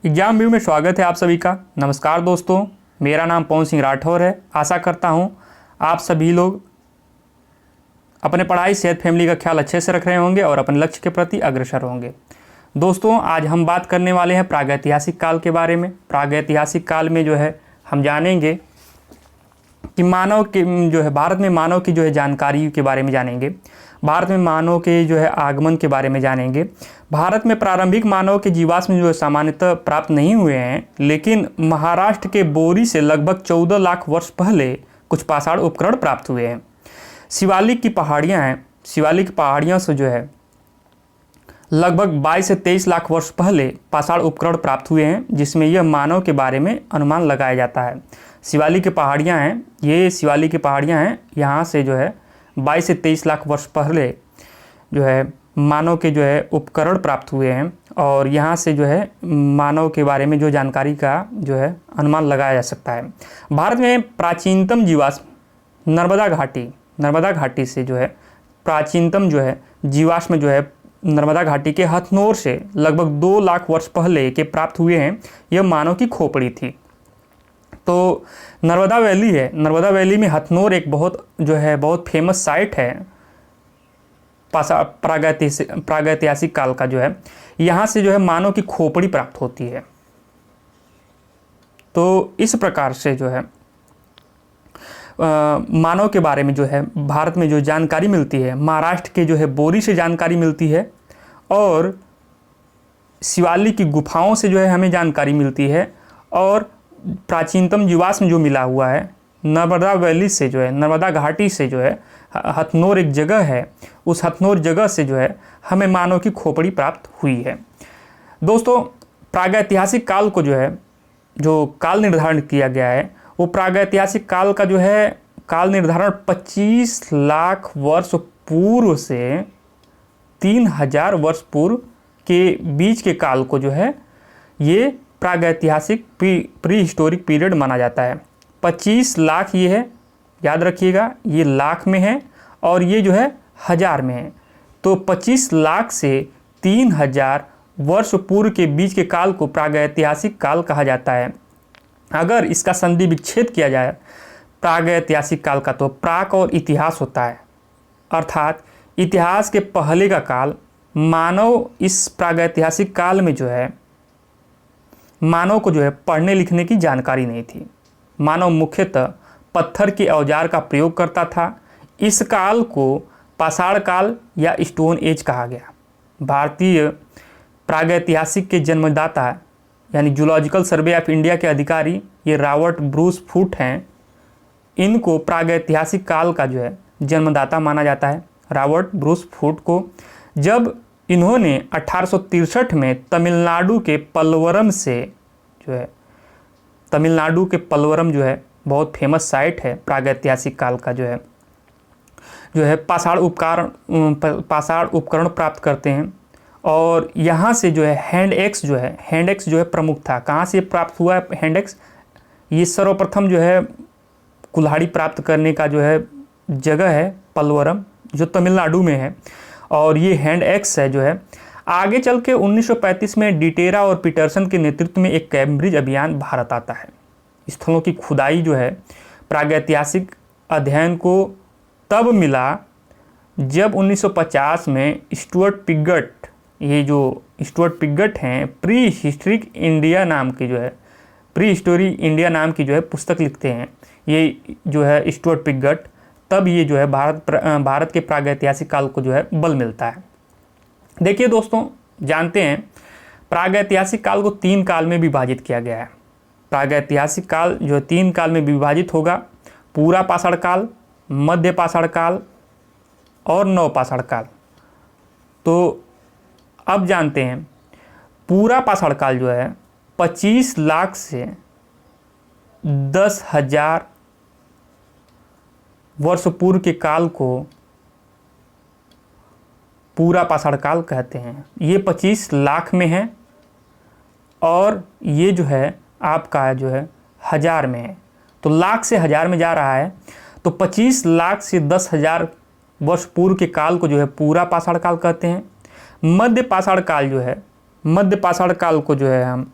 Exam view में स्वागत है आप सभी का। नमस्कार दोस्तों, मेरा नाम पवन सिंह राठौर है। आशा करता हूँ आप सभी लोग अपने पढ़ाई, सेहत, फैमिली का ख्याल अच्छे से रख रहे होंगे और अपने लक्ष्य के प्रति अग्रसर होंगे। दोस्तों, आज हम बात करने वाले हैं प्रागैतिहासिक काल के बारे में। प्रागैतिहासिक काल में जो है हम जानेंगे कि मानव के जो है भारत में मानव की जो है जानकारी के बारे में जानेंगे। भारत में मानव के जो है आगमन के बारे में जानेंगे। भारत में प्रारंभिक मानव के जीवाश्म जो है सामान्यतः प्राप्त नहीं हुए हैं, लेकिन महाराष्ट्र के बोरी से लगभग 14 लाख वर्ष पहले कुछ पाषाण उपकरण प्राप्त हुए हैं। शिवालिक की पहाड़ियाँ हैं। शिवालिक पहाड़ियों से जो है लगभग 22 से 23 लाख वर्ष पहले पाषाण उपकरण प्राप्त हुए हैं, जिसमें यह मानव के बारे में अनुमान लगाया जाता है। शिवालिक की पहाड़ियाँ हैं, ये शिवालिक की पहाड़ियाँ हैं। यहाँ से जो है 22 से 23 लाख वर्ष पहले जो है मानव के जो है उपकरण प्राप्त हुए हैं और यहाँ से जो है मानव के बारे में जो जानकारी का जो है अनुमान लगाया जा सकता है। भारत में प्राचीनतम जीवाश्म नर्मदा घाटी से जो है प्राचीनतम जो है जीवाश्म जो है नर्मदा घाटी के हथनोर से लगभग 2 लाख वर्ष पहले के प्राप्त हुए हैं। यह मानव की खोपड़ी थी। तो नर्मदा वैली है। नर्मदा वैली में हथनोर एक बहुत फेमस साइट है प्रागैतिहासिक काल का जो है। यहाँ से जो है मानव की खोपड़ी प्राप्त होती है। तो इस प्रकार से जो है मानव के बारे में जो है भारत में जो जानकारी मिलती है, महाराष्ट्र के जो है बोरी से जानकारी मिलती है और शिवालिक की गुफाओं से जो है हमें जानकारी मिलती है। और प्राचीनतम जीवाश्म जो मिला हुआ है नर्मदा वैली से जो है, नर्मदा घाटी से जो है हथनोर एक जगह है, उस हथनोर जगह से जो है हमें मानव की खोपड़ी प्राप्त हुई है। दोस्तों, प्रागैतिहासिक काल को जो है जो काल निर्धारण किया गया है, वो प्रागैतिहासिक काल का जो है काल निर्धारण 25 लाख वर्ष पूर्व से 3000 वर्ष पूर्व के बीच के काल को जो है ये प्रागैतिहासिक प्री हिस्टोरिक पीरियड माना जाता है। 25 लाख ये है, याद रखिएगा, ये लाख में है और ये जो है हज़ार में है। तो 25 लाख से 3000 वर्ष पूर्व के बीच के काल को प्रागैतिहासिक काल कहा जाता है। अगर इसका संधि विच्छेद किया जाए प्रागैतिहासिक काल का, तो प्राक और इतिहास होता है, अर्थात इतिहास के पहले का काल। मानव इस प्रागैतिहासिक काल में जो है मानव को जो है पढ़ने लिखने की जानकारी नहीं थी। मानव मुख्यतः पत्थर के औजार का प्रयोग करता था। इस काल को पाषाण काल या स्टोन एज कहा गया। भारतीय प्रागैतिहासिक के जन्मदाता यानी जूलॉजिकल सर्वे ऑफ इंडिया के अधिकारी ये रॉबर्ट ब्रूस फूट हैं। इनको प्रागैतिहासिक काल का जो है जन्मदाता माना जाता है, रॉबर्ट ब्रूस फूट को। जब इन्होंने 1863 में तमिलनाडु के पलवरम से जो है, तमिलनाडु के पलवरम जो है बहुत फेमस साइट है प्रागैतिहासिक काल का जो है पाषाण उपकरण प्राप्त करते हैं। और यहाँ से जो है हैंड एक्स जो है प्रमुख था। कहाँ से प्राप्त हुआ है हैंड एक्स? ये सर्वप्रथम जो है कुल्हाड़ी प्राप्त करने का जो है जगह है पलवरम, जो तमिलनाडु में है। और ये हैंड एक्स है जो है आगे चल के 1935 में डिटेरा और पीटरसन के नेतृत्व में एक कैम्ब्रिज अभियान भारत आता है। स्थलों की खुदाई जो है प्रागैतिहासिक अध्ययन को तब मिला जब 1950 में स्टुअर्ट पिगट हैं प्री हिस्टोरी इंडिया नाम की जो है पुस्तक लिखते हैं। ये जो है स्टुअर्ट पिगट, तब ये जो है भारत के प्रागैतिहासिक काल को जो है बल मिलता है। देखिए दोस्तों, जानते हैं प्रागैतिहासिक काल को 3 काल में विभाजित किया गया है। प्रागैतिहासिक काल जो 3 काल में विभाजित होगा: पूरा पाषाण काल, मध्य पाषाण काल और नवपाषाण काल। तो अब जानते हैं पूरा पाषाण काल जो है 25 लाख से 10,000 वर्ष पूर्व के काल को पूरा पाषाण काल कहते हैं। ये 25 लाख में है और ये जो है आपका जो है 1000 में है। तो लाख से 1000 में जा रहा है। तो 25 लाख से 10,000 वर्ष पूर्व के काल को जो है पूरा पाषाण काल कहते हैं। मध्य पाषाण काल को जो है हम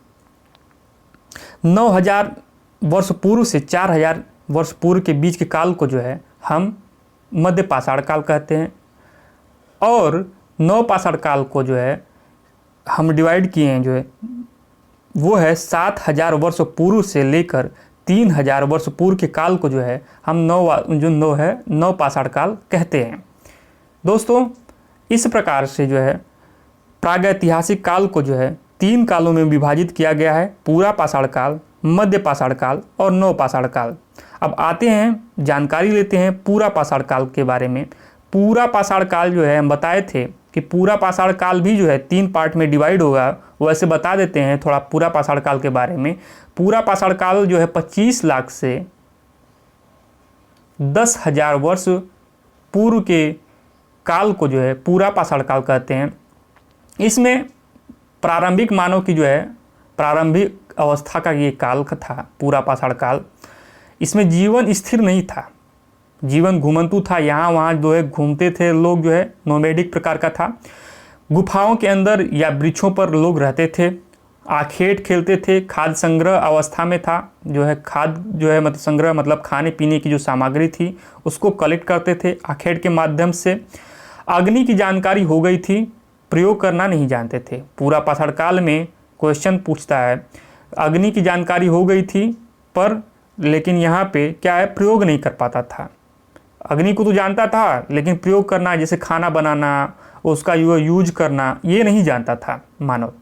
9000 वर्ष पूर्व से 4000 वर्ष पूर्व के बीच के काल को जो है हम मध्य पाषाण काल कहते हैं। और नव पाषाण काल को जो है हम डिवाइड किए हैं, जो है वो है 7000 वर्ष पूर्व से लेकर 3000 वर्ष पूर्व के काल को जो है हम नव पाषाण काल कहते हैं। दोस्तों, इस प्रकार से जो है प्रागैतिहासिक काल को जो है 3 कालों में विभाजित किया गया है, पूरा पाषाण काल, मध्य पाषाण काल और नव पाषाण काल। अब आते हैं, जानकारी लेते हैं पूरा पाषाण काल के बारे में। पूरा पाषाण काल जो है हम बताए थे कि पूरा पाषाण काल भी जो है 3 पार्ट में डिवाइड होगा, वैसे बता देते हैं थोड़ा पूरा पाषाण काल के बारे में। पूरा पाषाण काल जो है 25 लाख से 10,000 वर्ष पूर्व के काल को जो है पूरा पाषाण काल कहते हैं। इसमें प्रारंभिक मानव की जो है प्रारंभिक अवस्था का ये काल था पूरा पाषाण काल। इसमें जीवन स्थिर नहीं था, जीवन घुमंतु था, यहाँ वहाँ जो है घूमते थे लोग, जो है नोमैडिक प्रकार का था। गुफाओं के अंदर या वृक्षों पर लोग रहते थे, आखेट खेलते थे, खाद्य संग्रह अवस्था में था, जो है खाद्य जो है मतलब संग्रह मतलब खाने पीने की जो सामग्री थी उसको कलेक्ट करते थे आखेट के माध्यम से। अग्नि की जानकारी हो गई थी, प्रयोग करना नहीं जानते थे। पूरा पाषाण काल में क्वेश्चन पूछता है, अग्नि की जानकारी हो गई थी पर लेकिन यहाँ पे क्या है, प्रयोग नहीं कर पाता था। अग्नि को तो जानता था लेकिन प्रयोग करना, जैसे खाना बनाना, उसका यूज करना, ये नहीं जानता था मानव।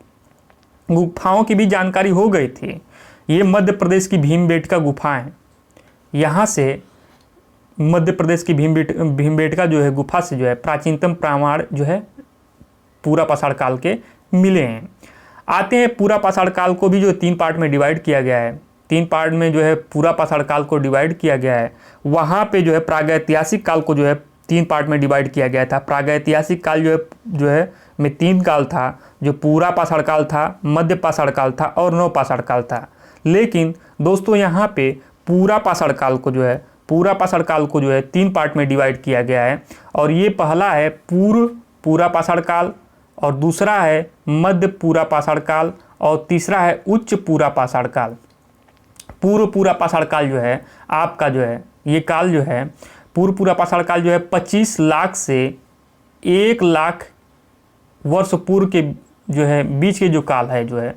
गुफाओं की भी जानकारी हो गई थी। ये मध्य प्रदेश की भीमबेटका गुफाएं, यहाँ से मध्य प्रदेश की भीमबेटका जो है गुफा से जो है प्राचीनतम प्रमाण जो है पूरा पाषाण काल के मिले हैं। आते हैं पूरा पाषाण काल को भी जो 3 पार्ट में डिवाइड किया गया है। 3 पार्ट में जो है पूरा पाषाण काल को डिवाइड किया गया है। वहाँ पे जो है प्रागैतिहासिक काल को जो है 3 पार्ट में डिवाइड किया गया था। प्रागैतिहासिक काल जो है में 3 काल था, जो पूरा पाषाण काल था, मध्य पाषाण काल था और नव पाषाण काल था। लेकिन दोस्तों यहाँ पे पूरा पाषाण काल को जो है 3 पार्ट में डिवाइड किया गया है। और ये पहला है पूरा पाषाण काल, और दूसरा है मध्य पूरा पाषाण काल, और तीसरा है उच्च पूरा पाषाण काल। पूरा पाषाण काल जो है आपका जो है ये काल जो है पूरा पाषाण काल जो है 25 लाख से 1 लाख वर्ष पूर्व के जो है बीच के जो काल है जो है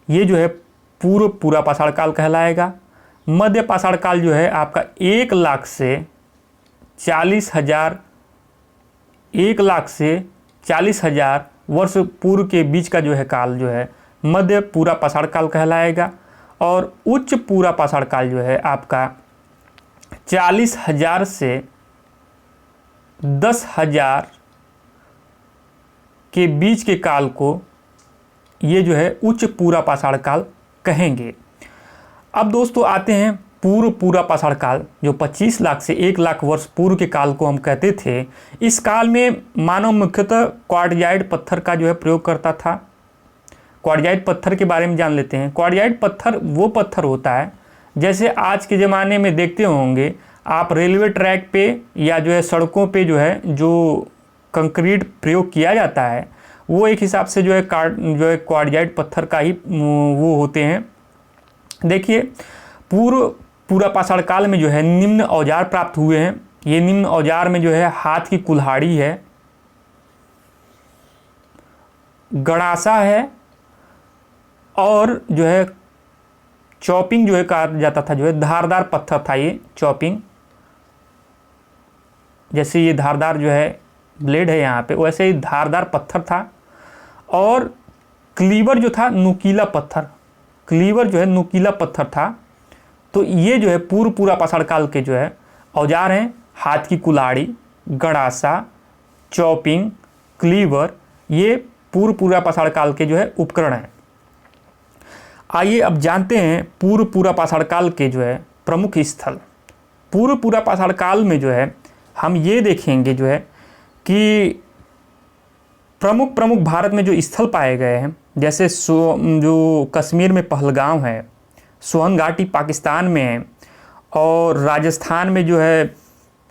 ये जो है पूरा पाषाण काल कहलाएगा। मध्य पाषाण काल जो है आपका 1 लाख से 40,000 वर्ष पूर्व के बीच का जो है काल जो है मध्य पूरा पाषाण काल कहलाएगा। और उच्च पूरा पाषाण काल जो है आपका 40,000 से 10,000 के बीच के काल को ये जो है उच्च पूरा पाषाण काल कहेंगे। अब दोस्तों आते हैं पूरा पाषाण काल, जो 25 लाख से 1 लाख वर्ष पूर्व के काल को हम कहते थे। इस काल में मानव मुख्यतः क्वार्टजाइट पत्थर का जो है प्रयोग करता था। क्वार्टजाइट पत्थर के बारे में जान लेते हैं। क्वार्टजाइट पत्थर वो पत्थर होता है, जैसे आज के ज़माने में देखते होंगे आप रेलवे ट्रैक पे या जो है सड़कों पे जो है जो कंक्रीट प्रयोग किया जाता है, वो एक हिसाब से जो है क्वार्टजाइट पत्थर का ही वो होते हैं। देखिए पूरा पाषाण काल में जो है निम्न औजार प्राप्त हुए हैं। ये निम्न औजार में जो है हाथ की कुल्हाड़ी है, गड़ासा है, और जो है चॉपिंग जो है कहा जाता था, जो है धारदार पत्थर था ये चॉपिंग। जैसे ये धारदार जो है ब्लेड है यहाँ पे, वैसे ही धारदार पत्थर था। और क्लीवर जो था नुकीला पत्थर, क्लीवर जो है नुकीला पत्थर था। तो ये जो है पूरा पाषाण काल के जो है औजार हैं, हाथ की कुल्हाड़ी, गड़ासा, चॉपिंग, क्लीवर, ये पूरा पाषाण काल के जो है उपकरण हैं। आइए अब जानते हैं पूरा पाषाण काल के जो है प्रमुख स्थल। पूरा पाषाण काल में जो है हम ये देखेंगे जो है कि प्रमुख भारत में जो स्थल पाए गए हैं, जैसे जो कश्मीर में पहलगाम है, सोहन घाटी पाकिस्तान में है, और राजस्थान में जो है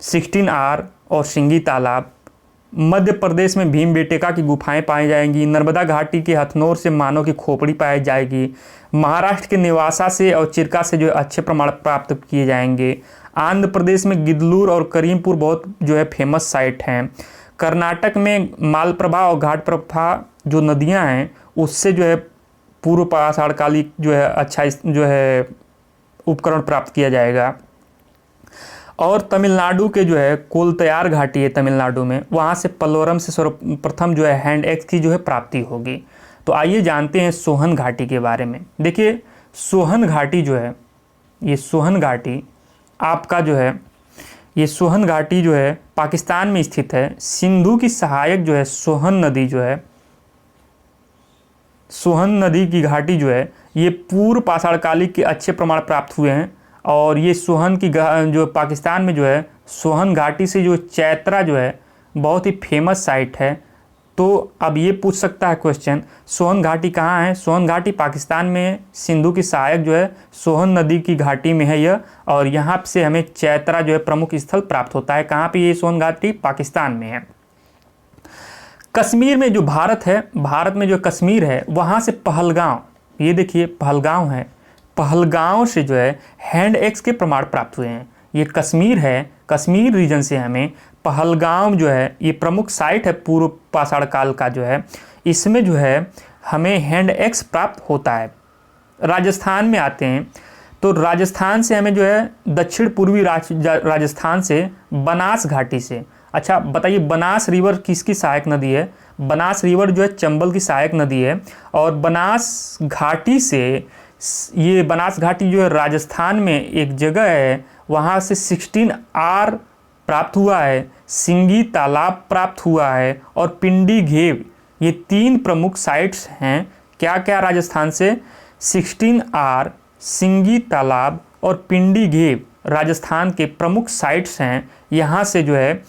16R और सिंगी तालाब, मध्य प्रदेश में भीमबेटका की गुफाएं पाई जाएंगी। नर्मदा घाटी के हथनोर से मानव की खोपड़ी पाई जाएगी। महाराष्ट्र के नेवासा से और चिरका से जो है अच्छे प्रमाण प्राप्त किए जाएंगे। आंध्र प्रदेश में गिदलूर और करीमपुर बहुत जो है फेमस साइट हैं। कर्नाटक में मालप्रभा और घाटप्रभा जो नदियां हैं उससे जो है पूर्व पाषाण कालिक जो है अच्छा जो है उपकरण प्राप्त किया जाएगा। और तमिलनाडु के जो है कोलतयार घाटी है तमिलनाडु में, वहाँ से पल्वरम से सर्वप्रथम जो है हैंड एक्स की जो है प्राप्ति होगी। तो आइए जानते हैं सोहन घाटी के बारे में। देखिए सोहन घाटी जो है, ये सोहन घाटी आपका जो है, ये सोहन घाटी जो है पाकिस्तान में स्थित है। सिंधु की सहायक जो है सोहन नदी जो है, सोहन नदी की घाटी जो है ये पूर्व पाषाण कालिक के अच्छे प्रमाण प्राप्त हुए हैं। और ये सोहन की जो पाकिस्तान में जो है सोहन घाटी से जो चैत्रा जो है बहुत ही फेमस साइट है। तो अब ये पूछ सकता है क्वेश्चन, सोहन घाटी कहाँ है? सोहन घाटी पाकिस्तान में है। सिंधु की सहायक जो है सोहन नदी की घाटी में है यह, और यहाँ से हमें चैत्रा जो है प्रमुख स्थल प्राप्त होता है। कहाँ पे ये सोहन घाटी? पाकिस्तान में है। कश्मीर में जो भारत है, भारत में जो कश्मीर है वहाँ से पहलगांव, ये देखिए पहलगांव है, पहलगांव से जो है हैंड एक्स के प्रमाण प्राप्त हुए हैं। ये कश्मीर है, कश्मीर रीजन से हमें पहलगांव जो है ये प्रमुख साइट है पूर्व पाषाण काल का जो है, इसमें जो है हमें हैंड एक्स प्राप्त होता है। राजस्थान में आते हैं तो राजस्थान से हमें जो है दक्षिण पूर्वी राजस्थान से बनास घाटी से, अच्छा बताइए बनास रिवर किसकी सहायक नदी है? बनास रिवर जो है चंबल की सहायक नदी है। और बनास घाटी से, ये बनास घाटी जो है राजस्थान में एक जगह है, वहाँ से 16R प्राप्त हुआ है, सिंगी तालाब प्राप्त हुआ है और पिंडी घेव, ये 3 प्रमुख साइट्स हैं। क्या क्या राजस्थान से? 16R, सिंगी तालाब और पिंडी घेव राजस्थान के प्रमुख साइट्स हैं। यहाँ से जो है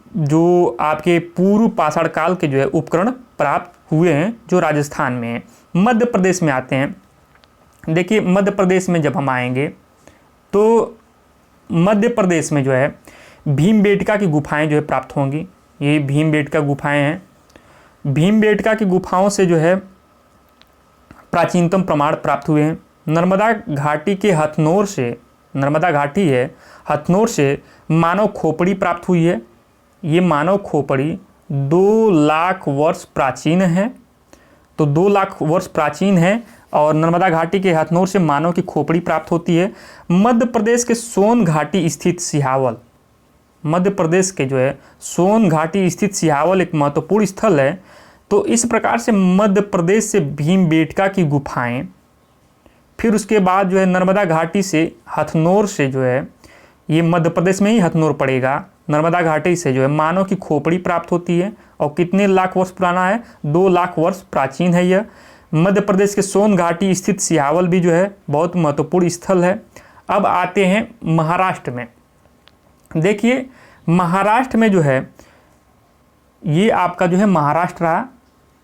जो आपके पूर्व पाषाण काल के जो है उपकरण प्राप्त हुए हैं जो राजस्थान में है। मध्य प्रदेश में आते हैं। देखिए मध्य प्रदेश में जब हम आएंगे तो मध्य प्रदेश में जो है भीमबेटका की गुफाएं जो है प्राप्त होंगी। ये भीमबेटका गुफाएं हैं। भीमबेटका की गुफाओं से जो है प्राचीनतम प्रमाण प्राप्त हुए हैं। नर्मदा घाटी के हथनोर से, नर्मदा घाटी है, हथनोर से मानव खोपड़ी प्राप्त हुई है। ये मानव खोपड़ी 2 लाख वर्ष प्राचीन है। तो 2 लाख वर्ष प्राचीन है और नर्मदा घाटी के हथनोर से मानव की खोपड़ी प्राप्त होती है। मध्य प्रदेश के सोन घाटी स्थित सिहावल, मध्य प्रदेश के जो है सोन घाटी स्थित सिहावल एक महत्वपूर्ण स्थल है। तो इस प्रकार से मध्य प्रदेश से भीमबेटका की गुफाएं, फिर उसके बाद जो है नर्मदा घाटी से हथनोर से जो है, ये मध्य प्रदेश में ही हथनोर पड़ेगा, नर्मदा घाटी से जो है मानव की खोपड़ी प्राप्त होती है। और कितने लाख वर्ष पुराना है? 2 लाख वर्ष प्राचीन है यह। मध्य प्रदेश के सोन घाटी स्थित सिहावल भी जो है बहुत महत्वपूर्ण स्थल है। अब आते हैं महाराष्ट्र में। देखिए महाराष्ट्र में जो है ये आपका जो है महाराष्ट्र रहा,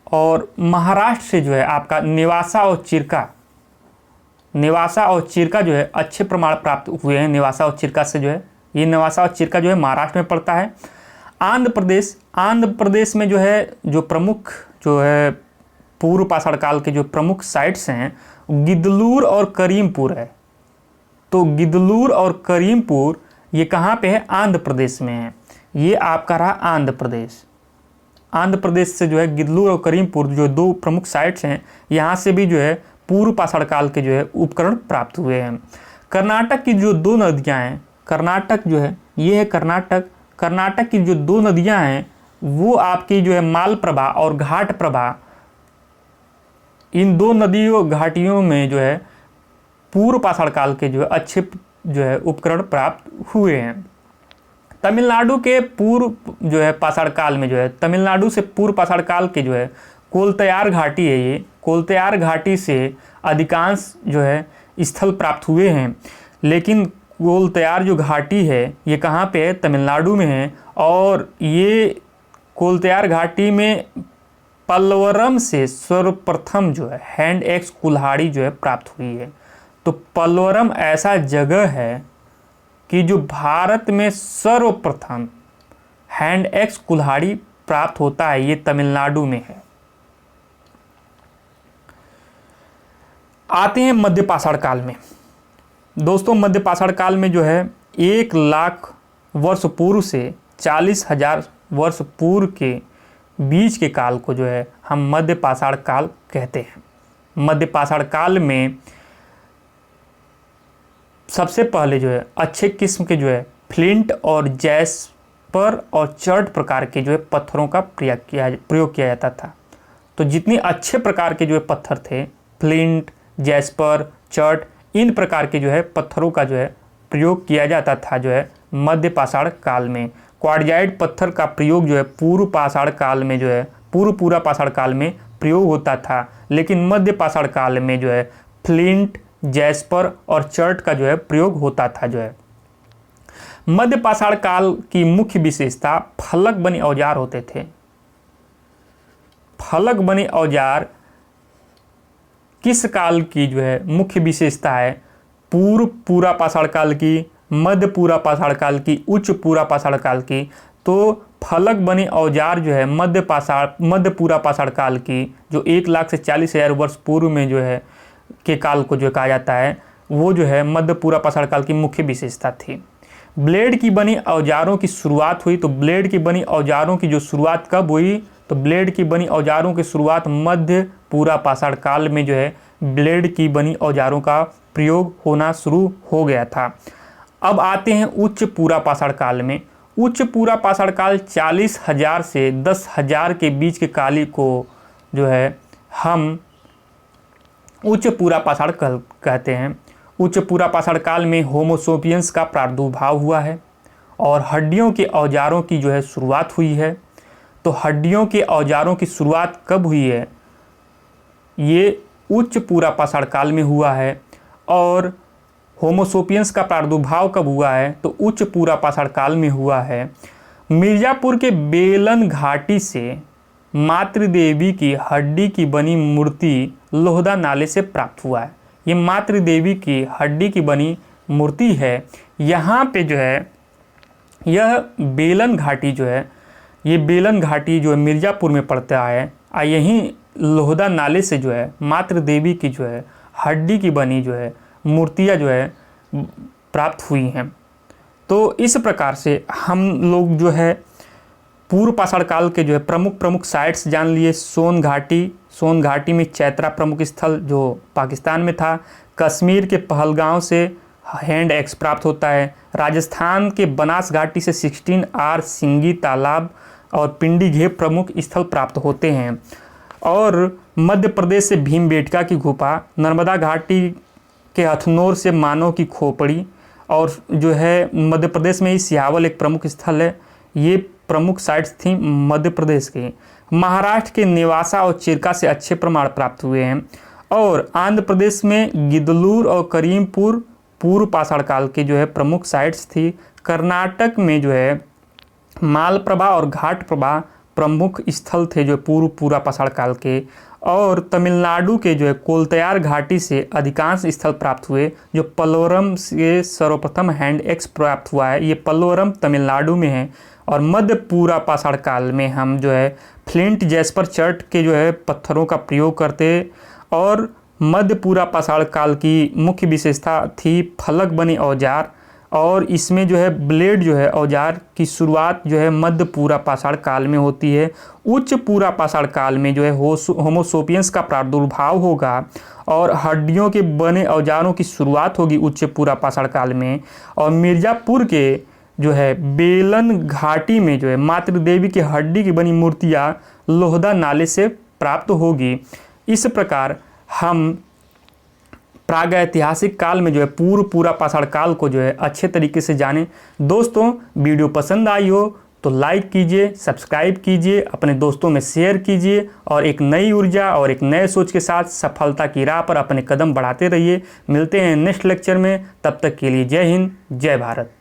और महाराष्ट्र से जो है आपका नेवासा और चिरका, नेवासा और चिरका जो है अच्छे प्रमाण प्राप्त हुए हैं। नेवासा और चिरका से जो है, ये नेवासा और चिरका जो है महाराष्ट्र में पड़ता है। आंध्र प्रदेश, आंध्र प्रदेश में जो है जो प्रमुख जो है पूर्व पाषाण काल के जो प्रमुख साइट्स हैं गिदलूर और करीमपुर है। तो गिदलूर और करीमपुर ये कहाँ पे है? आंध्र प्रदेश में है। ये आपका रहा आंध्र प्रदेश। आंध्र प्रदेश से जो है गिदलूर और करीमपुर जो 2 प्रमुख साइट्स हैं, यहाँ से भी जो है पूर्व पाषाण काल के जो है उपकरण प्राप्त हुए हैं। कर्नाटक की जो 2 नदियाँ हैं, कर्नाटक जो है ये है कर्नाटक, कर्नाटक की जो 2 नदियाँ हैं वो आपकी जो है मालप्रभा और घाटप्रभा, इन 2 नदियों घाटियों में जो है पूर्व पाषाण काल के जो है अच्छे जो है उपकरण प्राप्त हुए हैं। तमिलनाडु के पूर्व जो है पाषाण काल में जो है, तमिलनाडु से पूर्व पाषाण काल के जो है कोलतयार घाटी है, ये कोलतयार घाटी से अधिकांश जो है स्थल प्राप्त हुए हैं। लेकिन कोलतयार जो घाटी है ये कहाँ पे है? तमिलनाडु में है। और ये कोलतयार घाटी में पल्वरम से सर्वप्रथम जो है हैंड एक्स कुल्हाड़ी जो है प्राप्त हुई है। तो पल्वरम ऐसा जगह है कि जो भारत में सर्वप्रथम हैंड एक्स कुल्हाड़ी प्राप्त होता है ये तमिलनाडु में है। आते हैं मध्य पाषाण काल में। दोस्तों मध्य पाषाण काल में जो है 1,00,000 वर्ष पूर्व से 40,000 वर्ष पूर्व के बीच के काल को जो है हम मध्य पाषाण काल कहते हैं। मध्य पाषाण काल में सबसे पहले जो है अच्छे किस्म के जो है फ्लिंट और जैस्पर और चर्ट प्रकार के जो है पत्थरों का प्रयोग किया जाता था। तो जितने अच्छे प्रकार के जो है पत्थर थे, फ्लिंट, जैस्पर, चर्ट, इन प्रकार के जो है पत्थरों का जो है प्रयोग किया जाता था जो है मध्य पाषाण काल में। क्वार्टजाइट पत्थर का प्रयोग जो है पूर्व पाषाण काल में जो है पूरा पाषाण काल में प्रयोग होता था, लेकिन मध्य पाषाण काल में जो है फ्लिंट, जैस्पर और चर्ट का जो है प्रयोग होता था जो है। मध्य पाषाण काल की मुख्य विशेषता फलक बने औजार होते थे। फलक बने औजार किस काल की जो है मुख्य विशेषता है? पूरा पाषाण काल की, मध्य पूरा पाषाण काल की, उच्च पूरा पाषाण काल की। तो फलक बने औजार जो है मध्य पूरा पाषाण काल की, जो 1,00,000 से 40,000 वर्ष पूर्व में जो है के काल को जो कहा जाता है, वो जो है मध्य पूरा पाषाण काल की मुख्य विशेषता थी। ब्लेड की बनी औजारों की शुरुआत हुई। तो ब्लेड की बनी औजारों की जो शुरुआत कब हुई? तो ब्लेड की बनी औजारों की शुरुआत मध्य पूरा पाषाण काल में जो है ब्लेड की बनी औजारों का प्रयोग होना शुरू हो गया था। अब आते हैं उच्च पूरा पाषाण काल में। उच्च पूरा पाषाण काल 40,000 से 10,000 के बीच के काल को जो है हम उच्च पूरा पाषाण काल कहते हैं। उच्च पूरा पाषाण काल में होमो सेपियंस का प्रादुर्भाव हुआ है और हड्डियों के औजारों की जो है शुरुआत हुई है। तो हड्डियों के औजारों की शुरुआत कब हुई है? ये उच्च पूरा पाषाण काल में हुआ है। और होमो सेपियंस का प्रादुर्भाव कब हुआ है? तो उच्च पूरा पाषाण काल में हुआ है। मिर्जापुर के बेलन घाटी से मातृदेवी की हड्डी की बनी मूर्ति लोहदा नाले से प्राप्त हुआ है। ये मातृदेवी की हड्डी की बनी मूर्ति है। यहाँ पे जो है यह बेलन घाटी जो है, ये बेलन घाटी जो है मिर्जापुर में पड़ता है। यहीं लोहदा नाले से जो है मातृदेवी की जो है हड्डी की बनी जो है मूर्तियाँ जो है प्राप्त हुई हैं। तो इस प्रकार से हम लोग जो है पूर्व पाषाण काल के जो है प्रमुख साइट्स जान लिए। सोन घाटी में चैत्रा प्रमुख स्थल जो पाकिस्तान में था। कश्मीर के पहलगांव से हैंड एक्स प्राप्त होता है। राजस्थान के बनास घाटी से 16R सिंगी तालाब और पिंडी घेप प्रमुख स्थल प्राप्त होते हैं। और मध्य प्रदेश से भीमबेटका की गुफा, नर्मदा घाटी के हथनोर से मानव की खोपड़ी, और जो है मध्य प्रदेश में ही सियावल एक प्रमुख स्थल है। ये प्रमुख साइट्स थी मध्य प्रदेश के। महाराष्ट्र के नेवासा और चिरका से अच्छे प्रमाण प्राप्त हुए हैं। और आंध्र प्रदेश में गिदलूर और करीमपुर पूर्व पाषाण काल के जो है प्रमुख साइट्स थी। कर्नाटक में जो है मालप्रभा और घाटप्रभा प्रमुख स्थल थे जो पूरा पाषाण काल के। और तमिलनाडु के जो है कोलतयार घाटी से अधिकांश स्थल प्राप्त हुए। जो पल्लवरम से सर्वप्रथम हैंड एक्स प्राप्त हुआ है, ये पल्लवरम तमिलनाडु में है। और मध्य पूरा पाषाण काल में हम जो है फ्लिंट, जैस्पर, चर्ट के जो है पत्थरों का प्रयोग करते। और मध्य पूरा पाषाण काल की मुख्य विशेषता थी फलक बने औजार। और इसमें जो है ब्लेड जो है औजार की शुरुआत जो है मध्य पूरा पाषाण काल में होती है। उच्च पूरा पाषाण काल में जो है होमो सेपियंस का प्रादुर्भाव होगा और हड्डियों के बने औजारों की शुरुआत होगी उच्च पूरा पाषाण काल में। और मिर्जापुर के जो है बेलन घाटी में जो है मातृदेवी की हड्डी की बनी मूर्तियाँ लोहदा नाले से प्राप्त होगी। इस प्रकार हम प्रागैतिहासिक काल में जो है पूरा पाषाण काल को जो है अच्छे तरीके से जाने। दोस्तों वीडियो पसंद आई हो तो लाइक कीजिए, सब्सक्राइब कीजिए, अपने दोस्तों में शेयर कीजिए और एक नई ऊर्जा और एक नए सोच के साथ सफलता की राह पर अपने कदम बढ़ाते रहिए। मिलते हैं नेक्स्ट लेक्चर में, तब तक के लिए जय हिंद, जय भारत।